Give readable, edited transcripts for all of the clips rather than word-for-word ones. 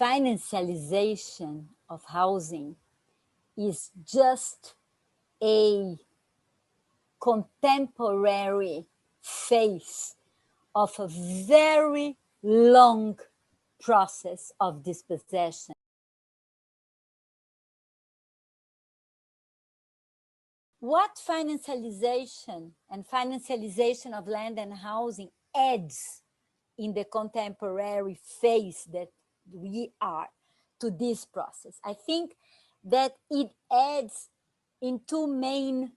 financialization of housing is just a contemporary phase of a very long process of dispossession. What financialization and financialization of land and housing adds in the contemporary phase that we are to this process? I think that it adds in two main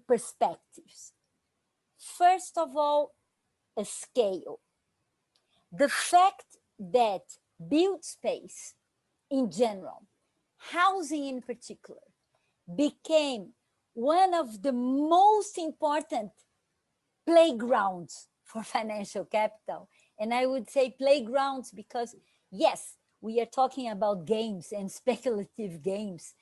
perspectives. First of all, a scale. The fact that built space in general, housing in particular, became one of the most important playgrounds for financial capital. And I would say playgrounds because, yes, we are talking about games and speculative games.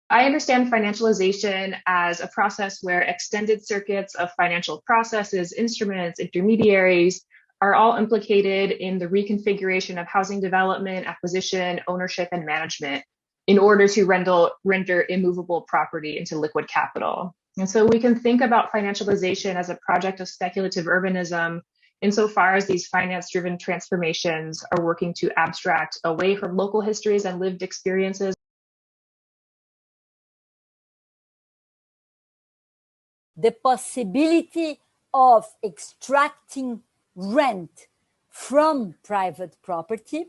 I understand financialization as a process where extended circuits of financial processes, instruments, intermediaries are all implicated in the reconfiguration of housing development, acquisition, ownership, and management in order to render immovable property into liquid capital. And so we can think about financialization as a project of speculative urbanism insofar as these finance-driven transformations are working to abstract away from local histories and lived experiences. The possibility of extracting rent from private property,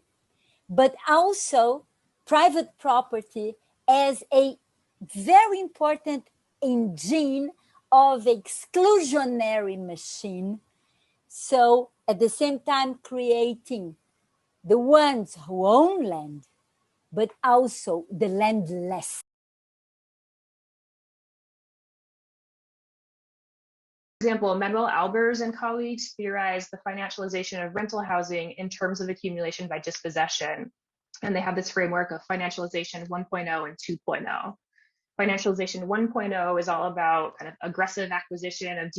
but also private property as a very important engine of exclusionary machine. So at the same time creating the ones who own land, but also the landless. For example, Manuel Albers and colleagues theorized the financialization of rental housing in terms of accumulation by dispossession. And they have this framework of financialization 1.0 and 2.0. Financialization 1.0 is all about kind of aggressive acquisition of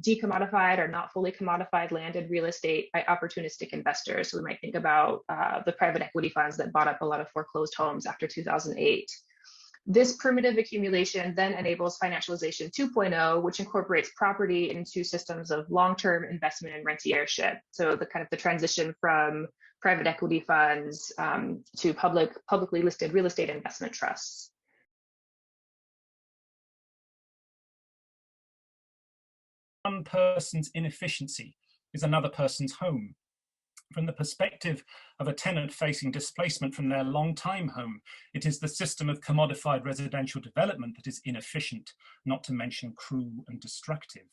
decommodified or not fully commodified land and real estate by opportunistic investors. So we might think about the private equity funds that bought up a lot of foreclosed homes after 2008. This primitive accumulation then enables financialization 2.0, which incorporates property into systems of long-term investment and rentiership. So the transition from private equity funds to publicly listed real estate investment trusts. One person's inefficiency is another person's home. From the perspective of a tenant facing displacement from their long-time home, it is the system of commodified residential development that is inefficient, not to mention cruel and destructive.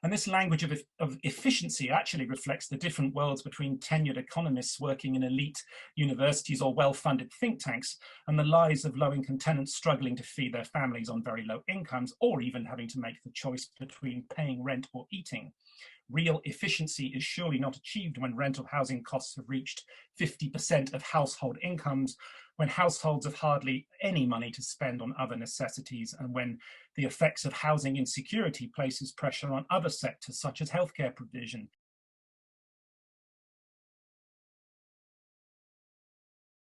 And this language of efficiency actually reflects the different worlds between tenured economists working in elite universities or well-funded think tanks and the lives of low-income tenants struggling to feed their families on very low incomes, or even having to make the choice between paying rent or eating. Real efficiency is surely not achieved when rental housing costs have reached 50% of household incomes, when households have hardly any money to spend on other necessities, and when the effects of housing insecurity places pressure on other sectors such as healthcare provision.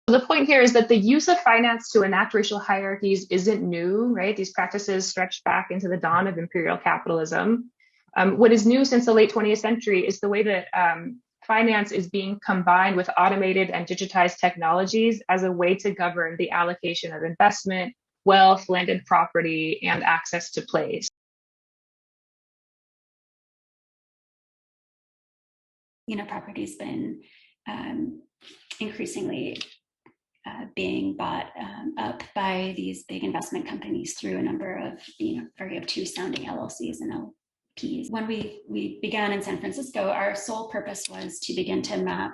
The point here is that the use of finance to enact racial hierarchies isn't new, right? These practices stretch back into the dawn of imperial capitalism. What is new since the late 20th century is the way that finance is being combined with automated and digitized technologies as a way to govern the allocation of investment, wealth, landed property, and access to place. Property's been increasingly being bought up by these big investment companies through a number of very obtuse sounding LLCs and LPs. When we began in San Francisco, our sole purpose was to begin to map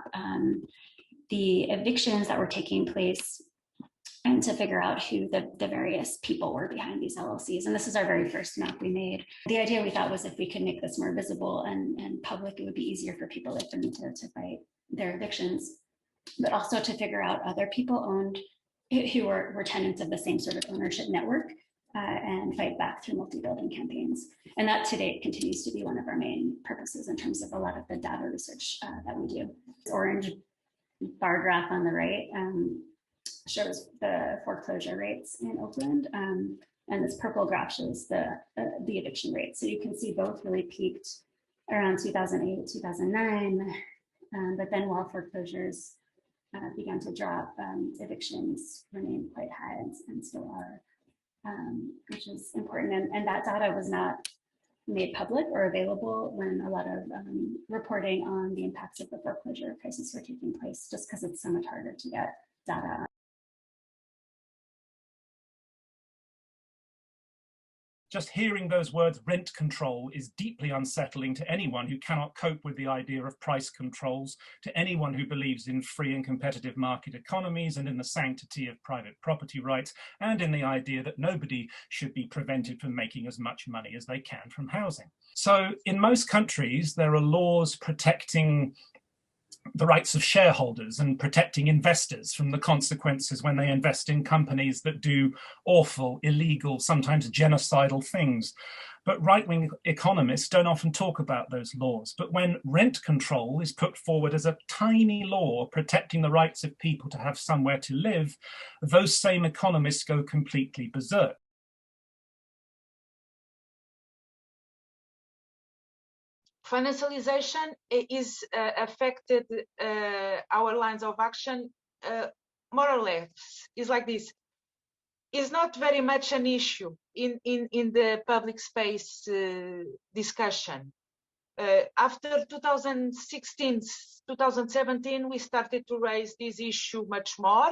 the evictions that were taking place and to figure out who the various people were behind these LLCs. And this is our very first map we made. The idea we thought was if we could make this more visible and public, it would be easier for people like them to fight their evictions, but also to figure out other people who were tenants of the same sort of ownership network and fight back through multi-building campaigns. And that to date continues to be one of our main purposes in terms of a lot of the data research that we do. This orange bar graph on the right shows the foreclosure rates in Oakland, and this purple graph shows the eviction rate. So you can see both really peaked around 2008, 2009, but then while foreclosures began to drop, evictions remained quite high and still are, which is important. And that data was not made public or available when a lot of reporting on the impacts of the foreclosure crisis were taking place, just because it's so much harder to get data. Just hearing those words, rent control, is deeply unsettling to anyone who cannot cope with the idea of price controls, to anyone who believes in free and competitive market economies and in the sanctity of private property rights, and in the idea that nobody should be prevented from making as much money as they can from housing. So in most countries, there are laws protecting the rights of shareholders and protecting investors from the consequences when they invest in companies that do awful, illegal, sometimes genocidal things. But right-wing economists don't often talk about those laws. But when rent control is put forward as a tiny law protecting the rights of people to have somewhere to live, those same economists go completely berserk. Financialization is affected our lines of action more or less. Is like this. Is not very much an issue in the public space discussion. After 2016, 2017, we started to raise this issue much more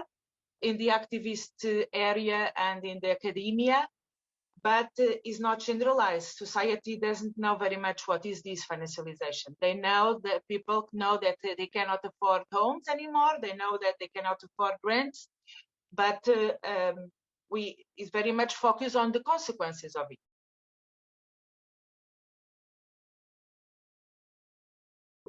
in the activist area and in the academia. But is not generalized. Society doesn't know very much what is this financialization. They know that people know that they cannot afford homes anymore. They know that they cannot afford rents, but is very much focused on the consequences of it.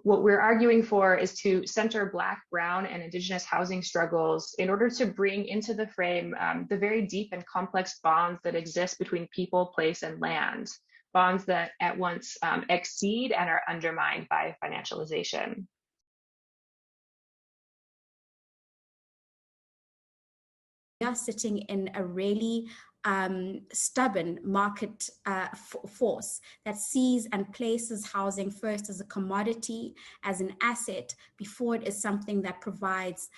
What we're arguing for is to center Black, Brown, and Indigenous housing struggles in order to bring into the frame the very deep and complex bonds that exist between people, place, and land, bonds that at once exceed and are undermined by financialization. We are sitting in a really stubborn market force that sees and places housing first as a commodity, as an asset, before it is something that provides,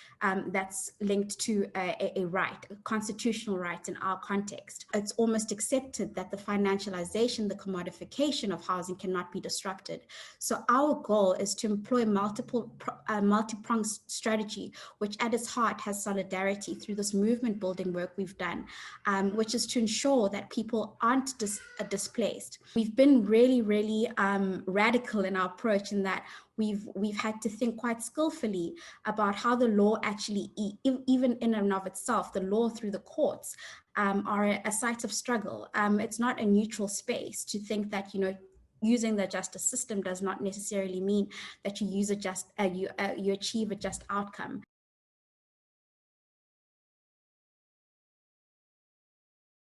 that's linked to a right, a constitutional right in our context. It's almost accepted that the financialization, the commodification of housing cannot be disrupted. So our goal is to employ multi-pronged strategy, which at its heart has solidarity through this movement building work we've done, which is to ensure that people aren't displaced. We've been really, really radical in our approach in that we've had to think quite skillfully about how the law actually, even in and of itself, the law through the courts are a site of struggle. It's not a neutral space to think that, you know, using the justice system does not necessarily mean that you use you achieve a just outcome.